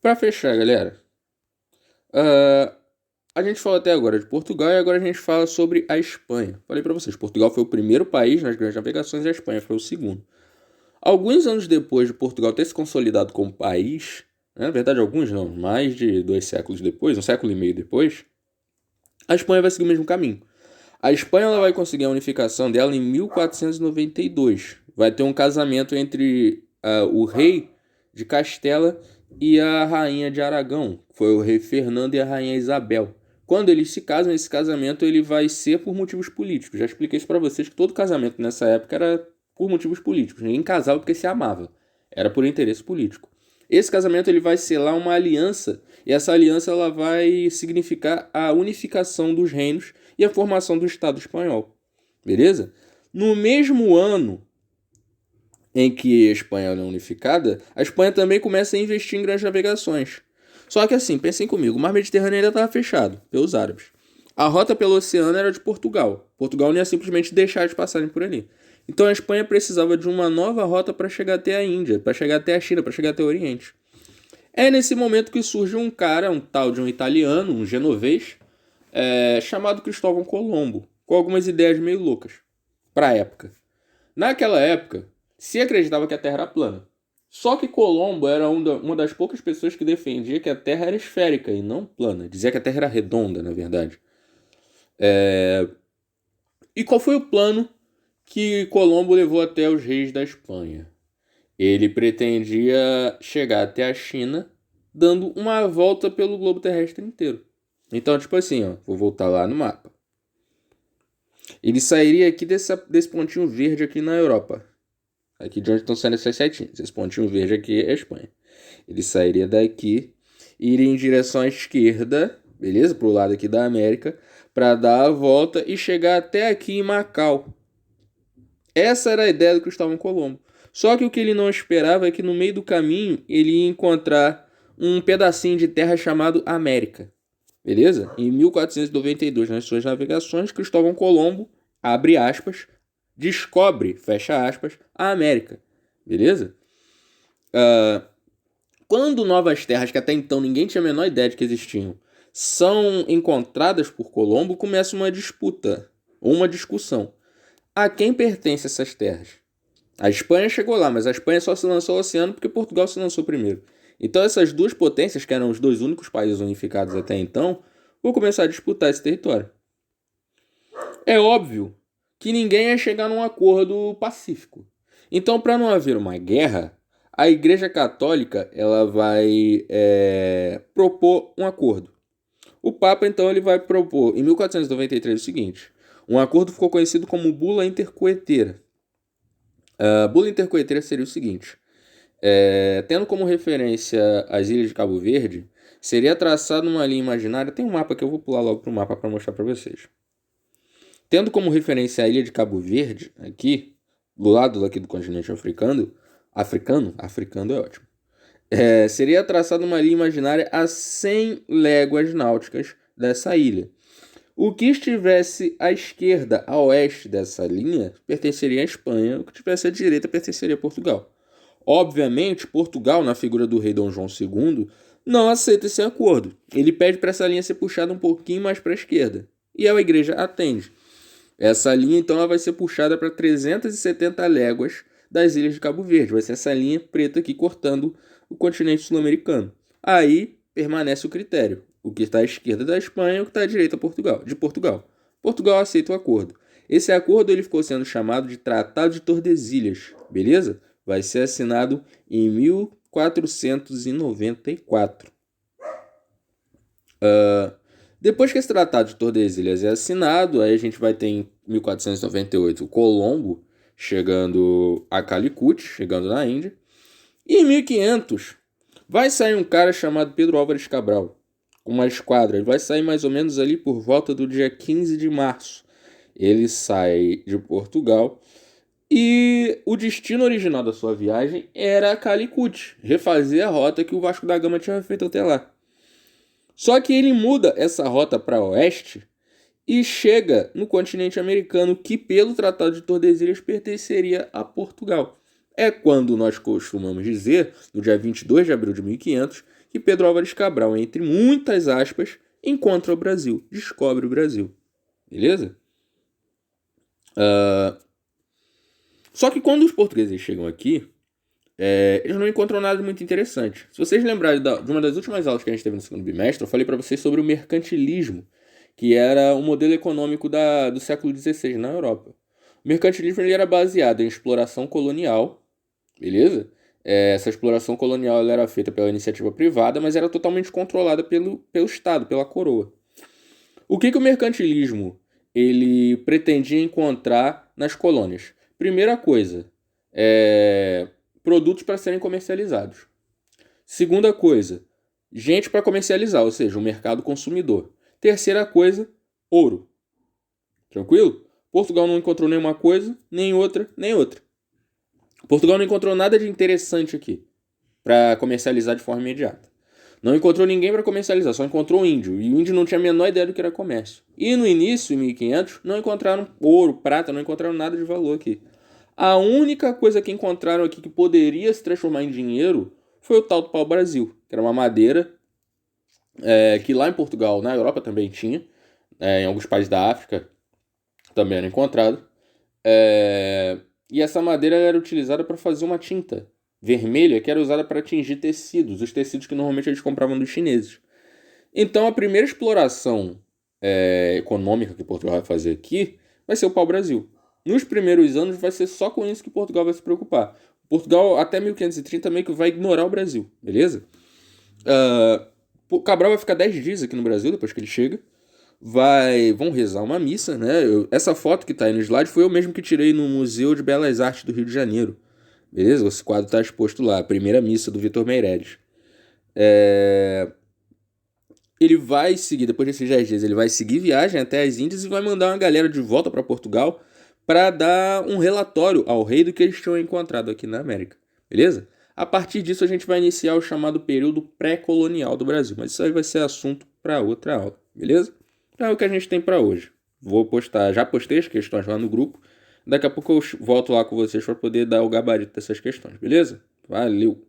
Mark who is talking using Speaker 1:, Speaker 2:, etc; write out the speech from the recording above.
Speaker 1: Para fechar, galera, ah, a gente falou até agora de Portugal e agora a gente fala sobre a Espanha. Falei para vocês, Portugal foi o primeiro país nas grandes navegações e a Espanha foi o segundo. Alguns anos depois de Portugal ter se consolidado como país, né, na verdade alguns não, mais de 2 séculos depois, um século e meio depois, a Espanha vai seguir o mesmo caminho. A Espanha ela vai conseguir a unificação dela em 1492. Vai ter um casamento entre o rei de Castela e a rainha de Aragão. Foi o rei Fernando e a rainha Isabel. Quando eles se casam, esse casamento ele vai ser por motivos políticos. Já expliquei isso para vocês que todo casamento nessa época era por motivos políticos. Ninguém casava porque se amava. Era por interesse político. Esse casamento ele vai selar uma aliança e essa aliança ela vai significar a unificação dos reinos e a formação do Estado espanhol. Beleza? No mesmo ano em que a Espanha é unificada, a Espanha também começa a investir em grandes navegações. Só que assim, pensem comigo, o mar Mediterrâneo ainda estava fechado pelos árabes. A rota pelo oceano era de Portugal. Portugal não ia simplesmente deixar de passarem por ali. Então a Espanha precisava de uma nova rota para chegar até a Índia, para chegar até a China, para chegar até o Oriente. É nesse momento que surge um cara, um tal de um italiano, um genovês, chamado Cristóvão Colombo, com algumas ideias meio loucas para a época. Naquela época, se acreditava que a Terra era plana. Só que Colombo era uma das poucas pessoas que defendia que a Terra era esférica e não plana. Dizia que a Terra era redonda, na verdade. E qual foi o plano que Colombo levou até os reis da Espanha? Ele pretendia chegar até a China dando uma volta pelo globo terrestre inteiro. Então, tipo assim, ó, vou voltar lá no mapa. Ele sairia aqui desse pontinho verde aqui na Europa. Aqui de onde estão saindo essas setinhas. Esse pontinho verde aqui é a Espanha. Ele sairia daqui, iria em direção à esquerda, beleza? Pro lado aqui da América, para dar a volta e chegar até aqui em Macau. Essa era a ideia do Cristóvão Colombo. Só que o que ele não esperava é que no meio do caminho ele ia encontrar um pedacinho de terra chamado América. Beleza? Em 1492, nas suas navegações, Cristóvão Colombo, abre aspas, descobre, fecha aspas, a América. Beleza? Quando novas terras, que até então ninguém tinha a menor ideia de que existiam, são encontradas por Colombo, começa uma disputa, ou uma discussão. A quem pertencem essas terras? A Espanha chegou lá, mas a Espanha só se lançou ao oceano porque Portugal se lançou primeiro. Então essas duas potências, que eram os dois únicos países unificados até então, vão começar a disputar esse território. É óbvio que ninguém ia chegar num acordo pacífico. Então, para não haver uma guerra, a Igreja Católica ela vai propor um acordo. O Papa, então, ele vai propor, em 1493, o seguinte. Um acordo ficou conhecido como Bula Intercoetera. A Bula Intercoetera seria o seguinte. Tendo como referência as ilhas de Cabo Verde, seria traçada uma linha imaginária. Tem um mapa que eu vou pular logo para o mapa para mostrar para vocês. Tendo como referência a ilha de Cabo Verde, aqui, do lado daqui do continente africano é ótimo, seria traçada uma linha imaginária a 100 léguas náuticas dessa ilha. O que estivesse à esquerda, a oeste dessa linha, pertenceria à Espanha, o que estivesse à direita pertenceria a Portugal. Obviamente, Portugal, na figura do rei Dom João II, não aceita esse acordo. Ele pede para essa linha ser puxada um pouquinho mais para a esquerda. E a igreja atende. Essa linha, então, ela vai ser puxada para 370 léguas das ilhas de Cabo Verde. Vai ser essa linha preta aqui cortando o continente sul-americano. Aí permanece o critério. O que está à esquerda da Espanha e o que está à direita de Portugal. Portugal aceita o acordo. Esse acordo ele ficou sendo chamado de Tratado de Tordesilhas, beleza? Vai ser assinado em 1494. Depois que esse Tratado de Tordesilhas é assinado, aí a gente vai ter em 1498 o Colombo chegando a Calicut, chegando na Índia. E em 1500 vai sair um cara chamado Pedro Álvares Cabral, com uma esquadra. Ele vai sair mais ou menos ali por volta do dia 15 de março. Ele sai de Portugal e o destino original da sua viagem era Calicut, refazer a rota que o Vasco da Gama tinha feito até lá. Só que ele muda essa rota para oeste e chega no continente americano, que pelo Tratado de Tordesilhas pertenceria a Portugal. É quando nós costumamos dizer, no dia 22 de abril de 1500, que Pedro Álvares Cabral, entre muitas aspas, encontra o Brasil, descobre o Brasil. Beleza? Só que quando os portugueses chegam aqui, eles não encontram nada muito interessante. Se vocês lembrarem de uma das últimas aulas que a gente teve no segundo bimestre, eu falei para vocês sobre o mercantilismo, que era o modelo econômico do século XVI na Europa. O mercantilismo ele era baseado em exploração colonial, beleza? Essa exploração colonial ela era feita pela iniciativa privada, mas era totalmente controlada pelo Estado, pela coroa. O que o mercantilismo ele pretendia encontrar nas colônias? Primeira coisa, produtos para serem comercializados. Segunda coisa, gente para comercializar, ou seja, o mercado consumidor. Terceira coisa, ouro. Tranquilo? Portugal não encontrou nenhuma coisa, nem outra, nem outra. Portugal não encontrou nada de interessante aqui para comercializar de forma imediata. Não encontrou ninguém para comercializar, só encontrou o índio. E o índio não tinha a menor ideia do que era comércio. E no início, em 1500, não encontraram ouro, prata, não encontraram nada de valor aqui. A única coisa que encontraram aqui que poderia se transformar em dinheiro foi o tal do pau-brasil, que era uma madeira que lá em Portugal, na Europa também tinha, em alguns países da África também era encontrado. E essa madeira era utilizada para fazer uma tinta vermelha que era usada para tingir tecidos, os tecidos que normalmente eles compravam dos chineses. Então a primeira exploração econômica que Portugal vai fazer aqui vai ser o pau-brasil. Nos primeiros anos vai ser só com isso que Portugal vai se preocupar. Portugal até 1530 meio que vai ignorar o Brasil, beleza? Cabral vai ficar 10 dias aqui no Brasil depois que ele chega. Vão rezar uma missa, né? Essa foto que tá aí no slide foi eu mesmo que tirei no Museu de Belas Artes do Rio de Janeiro. Beleza? Esse quadro tá exposto lá, a primeira missa do Vitor Meireles. Ele vai seguir, depois desses 10 dias, ele vai seguir viagem até as Índias e vai mandar uma galera de volta para Portugal para dar um relatório ao rei do que eles tinham encontrado aqui na América. Beleza? A partir disso a gente vai iniciar o chamado período pré-colonial do Brasil, mas isso aí vai ser assunto para outra aula, beleza? Então é o que a gente tem para hoje. Já postei as questões lá no grupo. Daqui a pouco eu volto lá com vocês para poder dar o gabarito dessas questões, beleza? Valeu!